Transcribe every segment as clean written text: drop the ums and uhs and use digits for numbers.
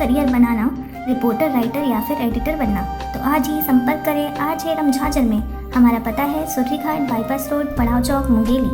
Career बनाना, reporter, writer या फिर editor बनना, तो आज ही संपर्क करें आज है रमझाजर में। हमारा पता है सुर्री घाट, बाईपास रोड, पड़ाव चौक, मुंगेली।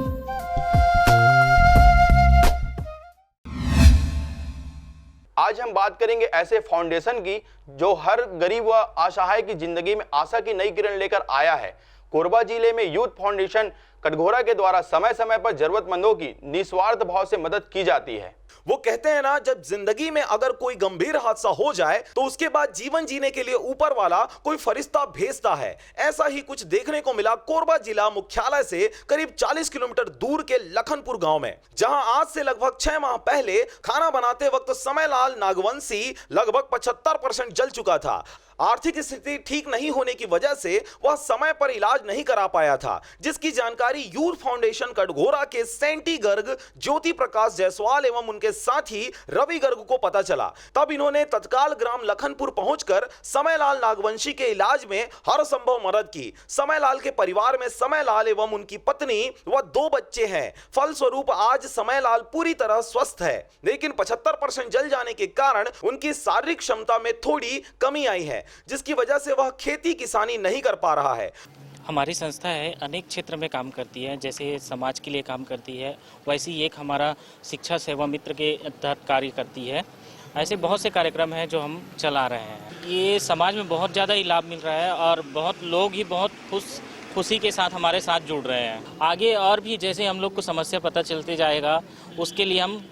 आज हम बात करेंगे ऐसे फाउंडेशन की जो हर गरीब व असहाय की जिंदगी में आशा की नई किरण लेकर आया है। कोरबा जिले में यूथ फाउंडेशन कटघोरा के द्वारा समय समय पर जरूरतमंदों की निस्वार्थ भाव से मदद की जाती है। वो कहते हैं ना, जब जिंदगी में अगर कोई गंभीर हादसा हो जाए तो उसके बाद जीवन जीने के लिए ऊपर वाला कोई फरिश्ता भेजता है। ऐसा ही कुछ देखने को मिला कोरबा जिला मुख्यालय से करीब 40 किलोमीटर दूर के लखनपुर गांव में, जहां आज से लगभग 6 माह पहले खाना बनाते वक्त समयलाल नागवंशी लगभग 75% जल चुका था। आर्थिक स्थिति ठीक नहीं होने की वजह से वह समय पर इलाज नहीं करा पाया था, जिसकी जानकारी यूथ फाउंडेशन कटघोरा के सेंटी गर्ग ज्योति प्रकाश जायसवाल एवं उनके साथी रवि गर्ग को पता चला। तब इन्होंने तत्काल ग्राम लखनपुर पहुंचकर समयलाल नागवंशी के इलाज में हर संभव मदद की। समयलाल के परिवार में समयलाल एवं उनकी पत्नी व 2 बच्चे हैं। फलस्वरूप आज समयलाल पूरी तरह स्वस्थ है, लेकिन 75% जल जाने के कारण उनकी शारीरिक क्षमता में थोड़ी कमी आई है, जिसकी वजह से वह खेती किसानी नहीं कर पा रहा है। हमारी संस्था है अनेक क्षेत्र में काम करती है, जैसे समाज के लिए काम करती है, वैसे ही एक हमारा शिक्षा सेवा मित्र के तहत कार्य करती है। ऐसे बहुत से कार्यक्रम हैं जो हम चला रहे हैं। ये समाज में बहुत ज़्यादा ही लाभ मिल रहा है और बहुत लोग ही बहुत खुशी के साथ हमारे साथ जुड़ रहे हैं। आगे और भी जैसे हम लोग को समस्या पता चलते जाएगा, उसके लिए हम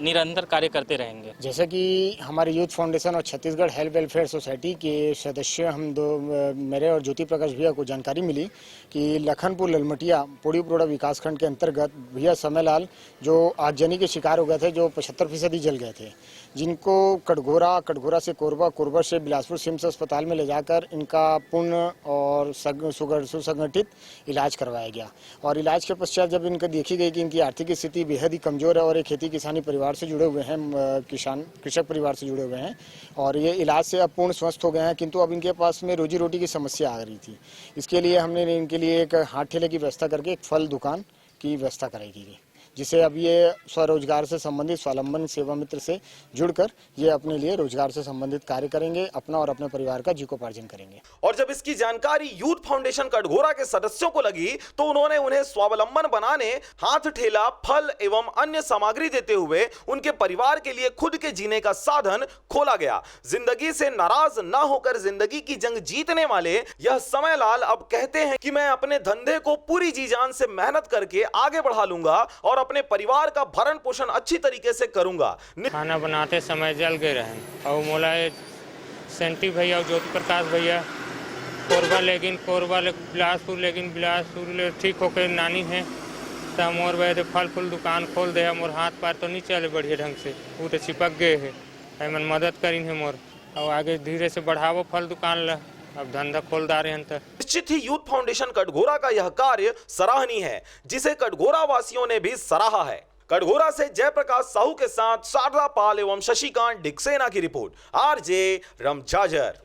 निरंतर कार्य करते रहेंगे। जैसे कि हमारे यूथ फाउंडेशन और छत्तीसगढ़ हेल्थ वेलफेयर सोसाइटी के सदस्य हम दो, मेरे और ज्योति प्रकाश भैया को जानकारी मिली कि लखनपुर ललमटिया पोड़ी पुरोड़ा विकासखंड के अंतर्गत भैया समयलाल जो आगजनी के शिकार हो गए थे, जो 75% जल गए थे, जिनको कटघोरा से कोरबा से बिलासपुर सिम्स अस्पताल में ले जाकर इनका पूर्ण और सुसंगठित इलाज करवाया गया। और इलाज के पश्चात जब इनका देखी गई कि इनकी आर्थिक स्थिति बेहद ही कमजोर है और एक खेती किसानी परिवार से जुड़े हुए हैं, कृषक परिवार से जुड़े हुए हैं, और ये इलाज से अब पूर्ण स्वस्थ हो गए हैं, किंतु अब इनके पास में रोजी रोटी की समस्या आ रही थी। इसके लिए हमने इनके लिए एक हाथ ठेले की व्यवस्था करके एक फल दुकान की व्यवस्था कराई गई, जिसे अब ये स्वरोजगार से संबंधित स्वावलंबन सेवा मित्र से जुड़कर ये अपने लिए रोजगार से संबंधित कार्य करेंगे, अपना और अपने परिवार का जीविकोपार्जन करेंगे। और जब इसकी जानकारी यूथ फाउंडेशन कटघोरा के सदस्यों को लगी तो उन्होंने उन्हें स्वावलंबन बनाने हाथ ठेला, फल एवं अन्य सामग्री देते हुए उनके परिवार के लिए खुद के जीने का साधन खोला गया। जिंदगी से नाराज न होकर जिंदगी की जंग जीतने वाले यह समयलाल अब कहते हैं कि मैं अपने धंधे को पूरी जी जान से मेहनत करके आगे बढ़ा लूंगा और अपने परिवार का भरण पोषण अच्छी तरीके से करूंगा। खाना बनाते समय जल गए रहे और मोला सेंटी भैया और ज्योति प्रकाश भैया कोरबा बिलासपुर ले ठीक होकर नानी है, तो मोर भाई फल फूल दुकान खोल दे। मोर हाथ पैर तो नहीं चले बढ़िया ढंग से, वो तो चिपक गए है। मन मदद करी है मोर, और आगे धीरे से बढ़ावो फल दुकान ला, अब धंधा खोल रहे हैं। निश्चित ही यूथ फाउंडेशन कटघोरा का यह कार्य सराहनीय है, जिसे कटघोरा वासियों ने भी सराहा है। कटघोरा से जयप्रकाश साहू के साथ शारदा पाल एवं शशिकांत डिक्सेना की रिपोर्ट, आरजे रमझाजर।